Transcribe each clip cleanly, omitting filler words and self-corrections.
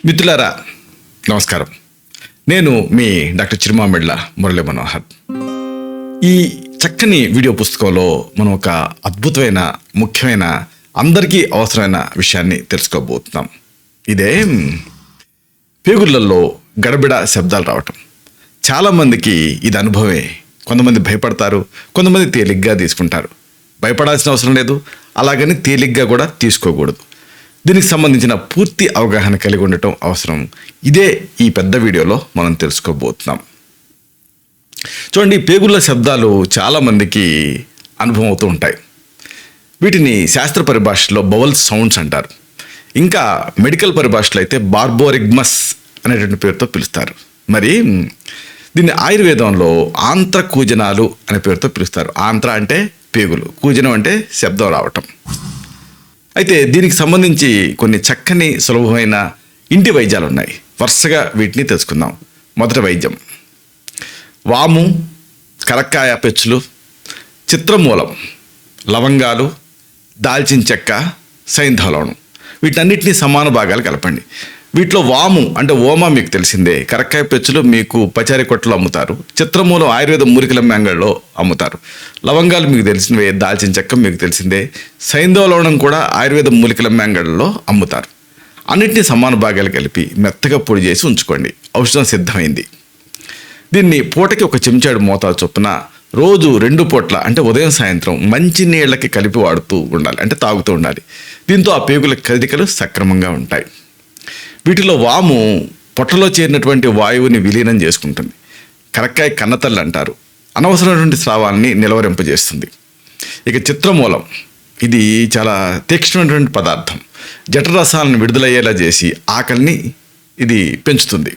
మిత్రులారా నమస్కారం. నేను మీ డాక్టర్ చిరుమామిళ్ళ మురళి మనోహర్. ఈ చక్కని వీడియో పుస్తకంలో మనం ఒక అద్భుతమైన ముఖ్యమైన అందరికీ అవసరమైన విషయాన్ని తెలుసుకోబోతున్నాం. ఇదే పేగుళ్ళల్లో గడబిడ శబ్దాలు రావటం. చాలామందికి ఇది అనుభవమే. కొంతమంది భయపడతారు, కొంతమంది తేలిగ్గా తీసుకుంటారు. భయపడాల్సిన అవసరం లేదు, అలాగని తేలిగ్గా కూడా తీసుకోకూడదు. దీనికి సంబంధించిన పూర్తి అవగాహన కలిగి ఉండటం అవసరం. ఇదే ఈ పెద్ద వీడియోలో మనం తెలుసుకోబోతున్నాం. చూడండి, పేగుళ్ళ శబ్దాలు చాలామందికి అనుభవం అవుతూ ఉంటాయి. వీటిని శాస్త్ర పరిభాషలో బవల్ సౌండ్స్ అంటారు. ఇంకా మెడికల్ పరిభాషలో అయితే బార్బోరిగ్మస్ అనేటువంటి పేరుతో పిలుస్తారు. మరి దీన్ని ఆయుర్వేదంలో ఆంత్ర కూజనాలు అనే పేరుతో పిలుస్తారు. ఆంత్ర అంటే పేగులు, కూజనం అంటే శబ్దం రావటం. అయితే దీనికి సంబంధించి కొన్ని చక్కని సులభమైన ఇంటి వైద్యాలు ఉన్నాయి. వరుసగా వీటిని తెలుసుకుందాం. మొదటి వైద్యం వాము, కరక్కాయ పెచ్చులు, చిత్రమూలం, లవంగాలు, దాల్చిన చెక్క, సైంధవలవణం, వీటన్నిటినీ సమాన భాగాలు కలపండి. వీటిలో వాము అంటే ఓమా మీకు తెలిసిందే. కరక్కాయ పెచ్చులు మీకు పచారీ కొట్టలో అమ్ముతారు. చిత్రమూలం ఆయుర్వేద మూలికల మ్యాంగళ్ళలో అమ్ముతారు. లవంగాలు మీకు తెలిసినవే, దాల్చిన చెక్క మీకు తెలిసిందే. సైంధవలవణం కూడా ఆయుర్వేద మూలికల మ్యాంగళ్ళలో అమ్ముతారు. అన్నిటినీ సమాన భాగాలు కలిపి మెత్తగా పొడి చేసి ఉంచుకోండి. ఔషధం సిద్ధమైంది. దీన్ని పూటకి ఒక చెంచాడు మోతాదు చొప్పున రోజు 2 పూట్ల అంటే ఉదయం సాయంత్రం మంచి నీళ్ళకి కలిపి వాడుతూ ఉండాలి, అంటే తాగుతూ ఉండాలి. దీంతో ఆ పేగుల కదలికలు సక్రమంగా ఉంటాయి. వీటిలో వాము పొట్టలో చేరినటువంటి వాయువుని విలీనం చేసుకుంటుంది. కరక్కాయ కన్నతల్లి అంటారు. అనవసరమైనటువంటి స్రావాన్ని నిలవరింపజేస్తుంది. ఇక చిత్రమూలం, ఇది చాలా తీక్ష్ణమైనటువంటి పదార్థం. జఠరసాలను విడుదలయ్యేలా చేసి ఆకలిని ఇది పెంచుతుంది.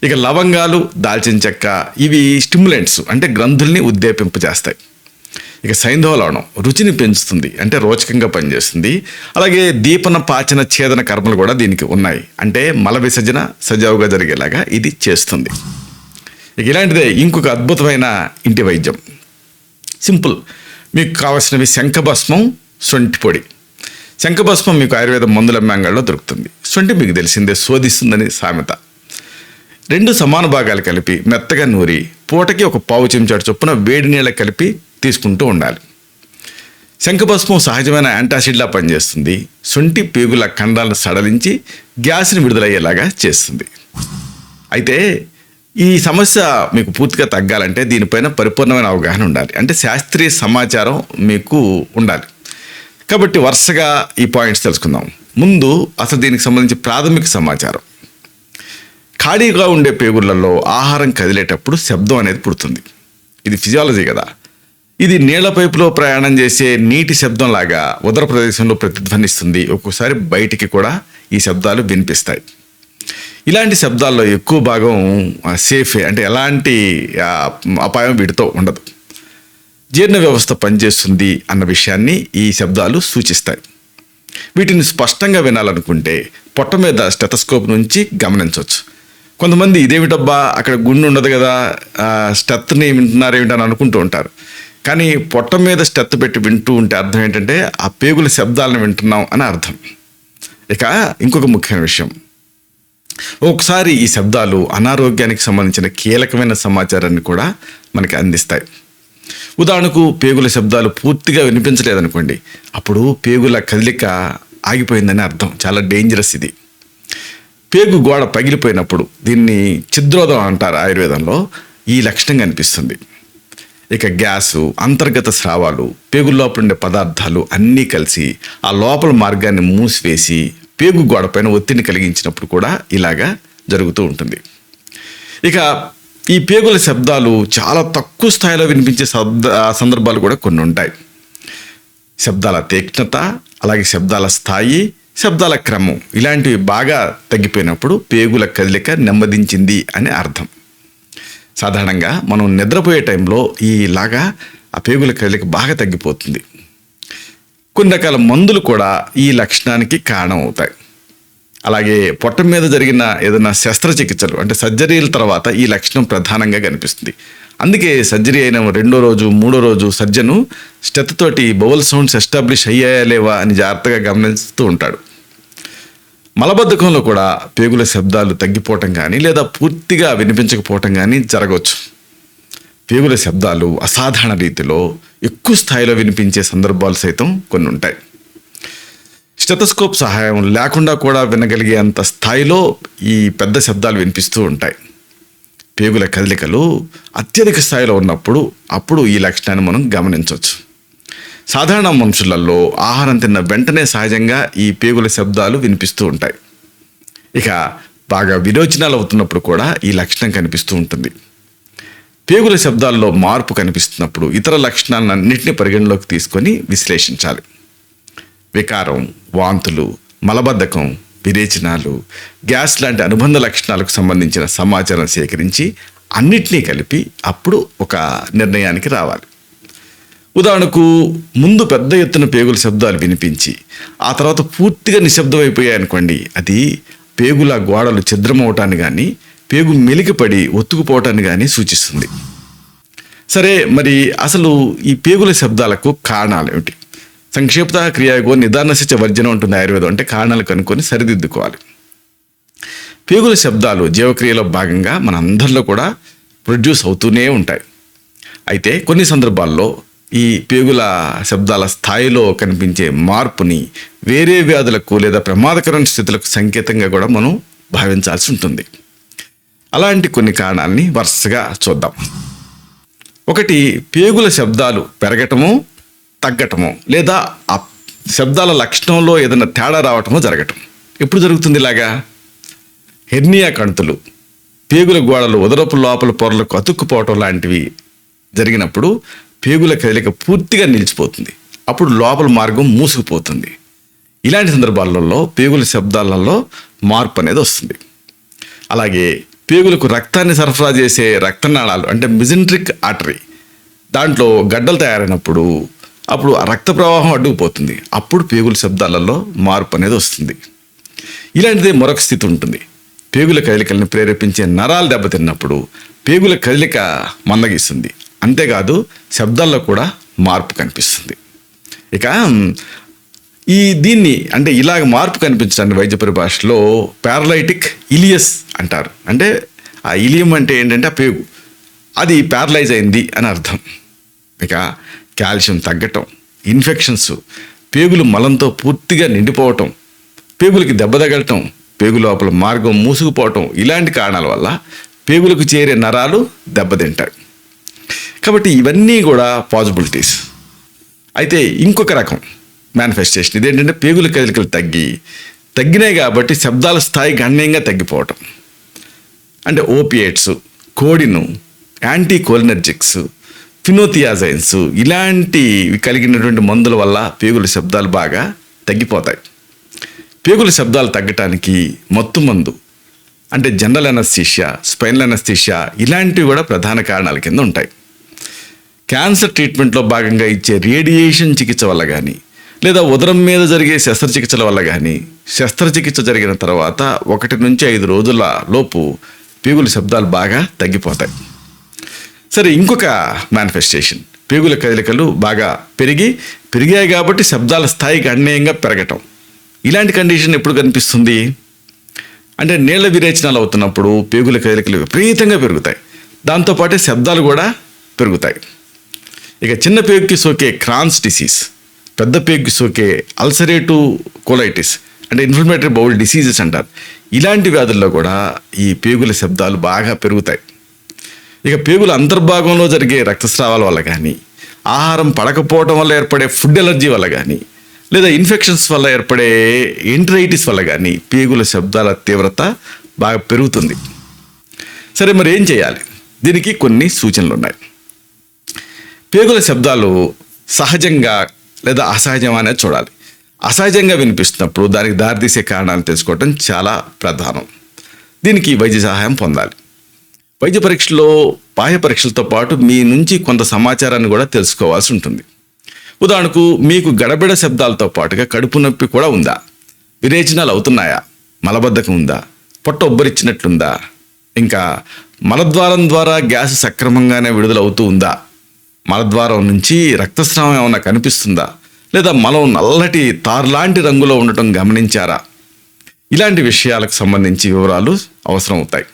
ఇక లవంగాలు, దాల్చిన చెక్క, ఇవి స్టిమ్యులెంట్స్ అంటే గ్రంథుల్ని ఉద్దేపింపజేస్తాయి. ఇక సైంధవలవణం రుచిని పెంచుతుంది, అంటే రోచకంగా పనిచేస్తుంది. అలాగే దీపన, పాచన, ఛేదన కర్మలు కూడా దీనికి ఉన్నాయి, అంటే మల విసర్జన సజావుగా జరిగేలాగా ఇది చేస్తుంది. ఇక ఇలాంటిదే ఇంకొక అద్భుతమైన ఇంటి వైద్యం. సింపుల్. మీకు కావాల్సినవి శంఖభస్మం, సొంటి పొడి. శంఖభస్మం మీకు ఆయుర్వేద మందుల మ్యాంగళ్ళలో దొరుకుతుంది. సొంటి మీకు తెలిసిందే, శోధిస్తుందని సామెత. 2 సమాన భాగాలు కలిపి మెత్తగా నూరి పూటకి ఒక పావు చెంచాడు చొప్పున వేడి నీళ్ళ కలిపి తీసుకుంటూ ఉండాలి. శంఖభస్మం సహజమైన యాంటాసిడ్లా పనిచేస్తుంది. సొంటి పేగుల ఖండాలను సడలించి గ్యాస్ని విడుదలయ్యేలాగా చేస్తుంది. అయితే ఈ సమస్య మీకు పూర్తిగా తగ్గాలంటే దీనిపైన పరిపూర్ణమైన అవగాహన ఉండాలి, అంటే శాస్త్రీయ సమాచారం మీకు ఉండాలి. కాబట్టి వరుసగా ఈ పాయింట్స్ తెలుసుకుందాం. ముందు అసలు దీనికి సంబంధించి ప్రాథమిక సమాచారం. ఖాళీగా ఉండే పేగుళ్లలో ఆహారం కదిలేటప్పుడు శబ్దం అనేది పుడుతుంది. ఇది ఫిజియాలజీ కదా. ఇది నీళ్ల పైపులో ప్రయాణం చేసే నీటి శబ్దం లాగా ఉదర ప్రదేశంలో ప్రతిధ్వనిస్తుంది. ఒక్కోసారి బయటికి కూడా ఈ శబ్దాలు వినిపిస్తాయి. ఇలాంటి శబ్దాల్లో ఎక్కువ భాగం సేఫే, అంటే ఎలాంటి అపాయం వీటితో ఉండదు. జీర్ణ వ్యవస్థ పనిచేస్తుంది అన్న విషయాన్ని ఈ శబ్దాలు సూచిస్తాయి. వీటిని స్పష్టంగా వినాలనుకుంటే పొట్ట మీద స్టెతస్కోప్ నుంచి గమనించవచ్చు. కొంతమంది ఇదేమిటబ్బా అక్కడ గుండె ఉండదు కదా, స్టెత్ని వింటున్నారేమిటని అనుకుంటూ ఉంటారు. కానీ పొట్ట మీద స్టెత్ పెట్టి వింటూ ఉంటే అర్థం ఏంటంటే ఆ పేగుల శబ్దాలను వింటున్నాం అని అర్థం. ఇక ఇంకొక ముఖ్యమైన విషయం, ఒకసారి ఈ శబ్దాలు అనారోగ్యానికి సంబంధించిన కీలకమైన సమాచారాన్ని కూడా మనకి అందిస్తాయి. ఉదాహరణకు పేగుల శబ్దాలు పూర్తిగా వినిపించలేదనుకోండి, అప్పుడు పేగుల కదలిక ఆగిపోయిందని అర్థం. చాలా డేంజరస్ ఇది. పేగు గోడ పగిలిపోయినప్పుడు, దీన్ని ఛిద్రోదం అంటారు ఆయుర్వేదంలో, ఈ లక్షణం కనిపిస్తుంది. ఇక గ్యాసు, అంతర్గత స్రావాలు, పేగుల్లోపల ఉండే పదార్థాలు అన్నీ కలిసి ఆ లోపల మార్గాన్ని మూసివేసి పేగు గోడపైన ఒత్తిడిని కలిగించినప్పుడు కూడా ఇలాగా జరుగుతూ ఉంటుంది. ఇక ఈ పేగుల శబ్దాలు చాలా తక్కువ స్థాయిలో వినిపించే సందర్భాలు కూడా కొన్ని ఉంటాయి. శబ్దాల తీక్ష్ణత, అలాగే శబ్దాల స్థాయి, శబ్దాల క్రమం ఇలాంటివి బాగా తగ్గిపోయినప్పుడు పేగుల కదలిక నెమ్మదించింది అని అర్థం. సాధారణంగా మనం నిద్రపోయే టైంలో ఈలాగా ఆ పేగుల కదలిక బాగా తగ్గిపోతుంది. కొన్ని రకాల మందులు కూడా ఈ లక్షణానికి కారణం అవుతాయి. అలాగే పొట్ట మీద జరిగిన ఏదైనా శస్త్రచికిత్సలు అంటే సర్జరీల తర్వాత ఈ లక్షణం ప్రధానంగా కనిపిస్తుంది. అందుకే సర్జరీ అయిన 2వ రోజు 3వ రోజు సర్జను స్టెత్ తోటి బవల్ సౌండ్స్ ఎస్టాబ్లిష్ అయ్యాయా లేవా అని జాగ్రత్తగా గమనిస్తూ ఉంటాడు. మలబద్ధకంలో కూడా పేగుల శబ్దాలు తగ్గిపోవటం కానీ లేదా పూర్తిగా వినిపించకపోవటం కానీ జరగవచ్చు. పేగుల శబ్దాలు అసాధారణ రీతిలో ఎక్కువ స్థాయిలో వినిపించే సందర్భాలు సైతం కొన్ని ఉంటాయి. స్టెతస్కోప్ సహాయం లేకుండా కూడా వినగలిగే అంత స్థాయిలో ఈ పెద్ద శబ్దాలు వినిపిస్తూ ఉంటాయి. పేగుల కదలికలు అత్యధిక స్థాయిలో ఉన్నప్పుడు అప్పుడు ఈ లక్షణాన్ని మనం గమనించవచ్చు. సాధారణ మనుషులలో ఆహారం తిన్న వెంటనే సహజంగా ఈ పేగుల శబ్దాలు వినిపిస్తూ ఉంటాయి. ఇక బాగా విరోచనాలు అవుతున్నప్పుడు కూడా ఈ లక్షణం కనిపిస్తూ ఉంటుంది. పేగుల శబ్దాల్లో మార్పు కనిపిస్తున్నప్పుడు ఇతర లక్షణాలన్నింటినీ పరిగణలోకి తీసుకొని విశ్లేషించాలి. వికారం, వాంతులు, మలబద్ధకం, విరేచనాలు, గ్యాస్ లాంటి అనుబంధ లక్షణాలకు సంబంధించిన సమాచారం సేకరించి అన్నిటినీ కలిపి అప్పుడు ఒక నిర్ణయానికి రావాలి. ఉదాహరణకు ముందు పెద్ద ఎత్తున పేగుల శబ్దాలు వినిపించి ఆ తర్వాత పూర్తిగా నిశ్శబ్దం అయిపోయాయనుకోండి, అది పేగుల గోడలు ఛిద్రమవటాన్ని కానీ పేగు మెలికిపడి ఒత్తుకుపోవటాన్ని కానీ సూచిస్తుంది. సరే, మరి అసలు ఈ పేగుల శబ్దాలకు కారణాలు ఏమిటి? సంక్షిప్త క్రియాగో నిదానశిచ వర్జనం ఉంటుంది ఆయుర్వేదం. అంటే కారణాలు కనుక్కొని సరిదిద్దుకోవాలి. పేగుల శబ్దాలు జీవక్రియలో భాగంగా మన అందరిలో కూడా ప్రొడ్యూస్ అవుతూనే ఉంటాయి. అయితే కొన్ని సందర్భాల్లో ఈ పేగుల శబ్దాల స్థాయిలో కనిపించే మార్పుని వేరే వ్యాధులకు లేదా ప్రమాదకరమైన స్థితులకు సంకేతంగా కూడా మనం భావించాల్సి ఉంటుంది. అలాంటి కొన్ని కారణాలని వరుసగా చూద్దాం. ఒకటి, పేగుల శబ్దాలు పెరగటము, తగ్గటము లేదా ఆ శబ్దాల లక్షణంలో ఏదైనా తేడా రావటమో జరగటం. ఎప్పుడు జరుగుతుంది ఇలాగా? హెర్నియా కణుతులు, పేగుల గోడలు ఉదరపు లోపల పొరలకు అతుక్కుపోవటం లాంటివి జరిగినప్పుడు పేగుల కదలిక పూర్తిగా నిలిచిపోతుంది. అప్పుడు లోపల మార్గం మూసుకుపోతుంది. ఇలాంటి సందర్భాలలో పేగుల శబ్దాలలో మార్పు అనేది వస్తుంది. అలాగే పేగులకు రక్తాన్ని సరఫరా చేసే రక్తనాళాలు అంటే మిజెంట్రిక్ ఆర్టరీ, దాంట్లో గడ్డలు తయారైనప్పుడు అప్పుడు ఆ రక్త ప్రవాహం అడ్డుకుపోతుంది. అప్పుడు పేగుల శబ్దాలలో మార్పు అనేది వస్తుంది. ఇలాంటిదే మరొక స్థితి ఉంటుంది. పేగుల కదలికలను ప్రేరేపించే నరాలు దెబ్బతిన్నప్పుడు పేగుల కదలిక మందగిస్తుంది. అంతేకాదు శబ్దాల్లో కూడా మార్పు కనిపిస్తుంది. ఇక దీన్ని అంటే ఇలాగ మార్పు కనిపించడాన్ని వైద్య పరిభాషలో పారలైటిక్ ఇలియస్ అంటారు. అంటే ఆ ఇలియం అంటే ఏంటంటే ఆ పేగు, అది ప్యారలైజ్ అయింది అని అర్థం. ఇక కాల్షియం తగ్గటం, ఇన్ఫెక్షన్స్, పేగులు మలంతో పూర్తిగా నిండిపోవటం, పేగులకి దెబ్బ తగలటం, పేగు లోపల మార్గం మూసుకుపోవటం, ఇలాంటి కారణాల వల్ల పేగులకు చేరే నరాలు దెబ్బతింటాయి. కాబట్టి ఇవన్నీ కూడా పాసిబిలిటీస్. అయితే ఇంకొక రకం మేనిఫెస్టేషన్ ఇదేంటంటే పేగుల కదలికలు తగ్గినాయి కాబట్టి శబ్దాల స్థాయి గణనీయంగా తగ్గిపోవటం. అంటే ఓపియేట్స్, కోడిను, యాంటీకోలినర్జిక్స్, ఫినోథియాజైన్స్ ఇలాంటివి కలిగినటువంటి మందుల వల్ల పేగుల శబ్దాలు బాగా తగ్గిపోతాయి. పేగుల శబ్దాలు తగ్గటానికి మత్తు మందు అంటే జనరల్ అనస్థీషియా, స్పైనల్ అనస్థీషియా ఇలాంటివి కూడా ప్రధాన కారణాల కింద ఉంటాయి. క్యాన్సర్ ట్రీట్మెంట్లో భాగంగా ఇచ్చే రేడియేషన్ చికిత్స వల్ల కానీ లేదా ఉదరం మీద జరిగే శస్త్రచికిత్సల వల్ల కానీ శస్త్రచికిత్స జరిగిన తర్వాత 1 నుంచి 5 రోజుల లోపు పేగుల శబ్దాలు బాగా తగ్గిపోతాయి. సరే, ఇంకొక మేనిఫెస్టేషన్ పేగుల కదలికలు బాగా పెరిగాయి కాబట్టి శబ్దాల స్థాయి గణనీయంగా పెరగటం. ఇలాంటి కండిషన్ ఎప్పుడు కనిపిస్తుంది అంటే నీళ్ల విరేచనాలు అవుతున్నప్పుడు పేగుల కదలికలు విపరీతంగా పెరుగుతాయి. దాంతోపాటే శబ్దాలు కూడా పెరుగుతాయి. ఇక చిన్న పేగుకి సోకే క్రాన్స్ డిసీజ్, పెద్ద పేగుకి సోకే అల్సరేటివ్ కోలైటిస్ అంటే ఇన్ఫ్లమేటరీ బౌల్ డిసీజెస్ అంటారు. ఇలాంటి వ్యాధుల్లో కూడా ఈ పేగుల శబ్దాలు బాగా పెరుగుతాయి. ఇక పేగుల అంతర్భాగంలో జరిగే రక్తస్రావాల వల్ల కానీ, ఆహారం పడకపోవడం వల్ల ఏర్పడే ఫుడ్ ఎలర్జీ వల్ల కానీ, లేదా ఇన్ఫెక్షన్స్ వల్ల ఏర్పడే ఎంటరైటిస్ వల్ల కానీ పేగుల శబ్దాల తీవ్రత బాగా పెరుగుతుంది. సరే, మరి ఏం చేయాలి? దీనికి కొన్ని సూచనలు ఉన్నాయి. పేగుల శబ్దాలు సహజంగా లేదా అసహజం అనేది చూడాలి. అసహజంగా వినిపిస్తున్నప్పుడు దానికి దారితీసే కారణాలు తెలుసుకోవటం చాలా ప్రధానం. దీనికి వైద్య సహాయం పొందాలి. వైద్య పరీక్షలో బాహ్య పరీక్షలతో పాటు మీ నుంచి కొంత సమాచారాన్ని కూడా తెలుసుకోవాల్సి ఉంటుంది. ఉదాహరణకు మీకు గడబిడ శబ్దాలతో పాటుగా కడుపు నొప్పి కూడా ఉందా, విరేచనాలు అవుతున్నాయా, మలబద్ధకం ఉందా, పొట్ట ఉబ్బరిచ్చినట్లుందా, ఇంకా మలద్వారం ద్వారా గ్యాస్ సక్రమంగానే విడుదలవుతూ ఉందా, మలద్వారం నుంచి రక్తస్రావం ఏమన్నా కనిపిస్తుందా, లేదా మలం నల్లటి తార్లాంటి రంగులో ఉండటం గమనించారా, ఇలాంటి విషయాలకు సంబంధించి వివరాలు అవసరం అవుతాయి.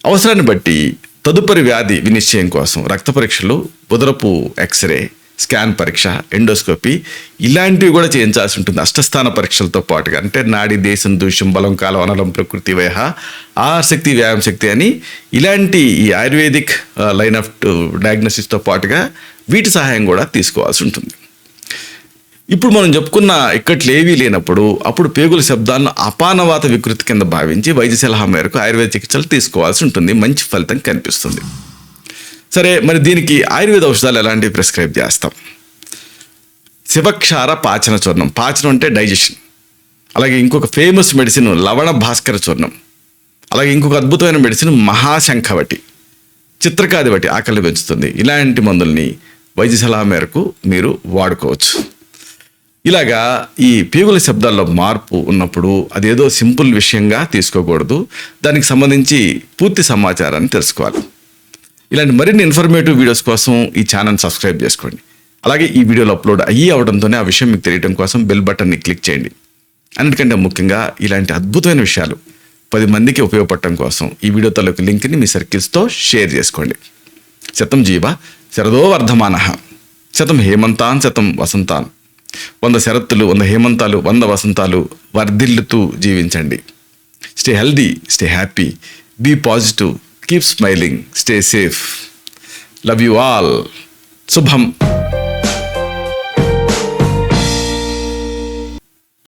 అవసరాన్ని బట్టి తదుపరి వ్యాధి వినిశ్చయం కోసం రక్త పరీక్షలు, ఉదరపు ఎక్స్రే, స్కాన్ పరీక్ష, ఎండోస్కోపీ ఇలాంటివి కూడా చేయించాల్సి ఉంటుంది. అష్టస్థాన పరీక్షలతో పాటుగా, అంటే నాడి, దేశం, దూష్యం, బలం, కాలం, అనలం, ప్రకృతి, వయహ, ఆహారశక్తి, వ్యాయామ శక్తి అని ఇలాంటి ఈ ఆయుర్వేదిక్ లైన్ ఆఫ్ డయాగ్నోసిస్తో పాటుగా వీటి సహాయం కూడా తీసుకోవాల్సి ఉంటుంది. ఇప్పుడు మనం చెప్పుకున్న ఇక్కట్లు ఏవీ లేనప్పుడు అప్పుడు పేగుల శబ్దాలను అపానవాత వికృతి కింద భావించి వైద్య సలహా మేరకు ఆయుర్వేద చికిత్సలు తీసుకోవాల్సి ఉంటుంది. మంచి ఫలితం కనిపిస్తుంది. సరే, మరి దీనికి ఆయుర్వేద ఔషధాలు ఎలాంటివి ప్రిస్క్రైబ్ చేస్తాం? శివక్షార పాచన చూర్ణం. పాచనం అంటే డైజెషన్. అలాగే ఇంకొక ఫేమస్ మెడిసిన్ లవణ భాస్కర చూర్ణం. అలాగే ఇంకొక అద్భుతమైన మెడిసిన్ మహాశంఖవటి, చిత్రకాదివటి, ఆకలి పెంచుతుంది. ఇలాంటి మందుల్ని వైద్య సలహా మేరకు మీరు వాడుకోవచ్చు. ఇలాగా ఈ పేగుల శబ్దాల్లో మార్పు ఉన్నప్పుడు అదేదో సింపుల్ విషయంగా తీసుకోకూడదు. దానికి సంబంధించి పూర్తి సమాచారాన్ని తెలుసుకోవాలి. ఇలాంటి మరిన్ని ఇన్ఫర్మేటివ్ వీడియోస్ కోసం ఈ ఛానల్ సబ్స్క్రైబ్ చేసుకోండి. అలాగే ఈ వీడియోలో అప్లోడ్ అవడంతోనే ఆ విషయం మీకు తెలియడం కోసం బెల్ బటన్ని క్లిక్ చేయండి. అన్నిటికంటే ముఖ్యంగా ఇలాంటి అద్భుతమైన విషయాలు 10 మందికి ఉపయోగపడటం కోసం ఈ వీడియో తాలూకు లింక్ని మీ సర్కిల్స్తో షేర్ చేసుకోండి. శతం జీవ శరదో వర్ధమానః, శతం హేమంతాన్ శతం వసంతాన్. 100 శరత్తులు, 100 హేమంతాలు, 100 వసంతాలు వర్ధిల్లుతూ జీవించండి. Stay healthy, stay happy, be positive, keep smiling, stay safe. Love you all. శుభం.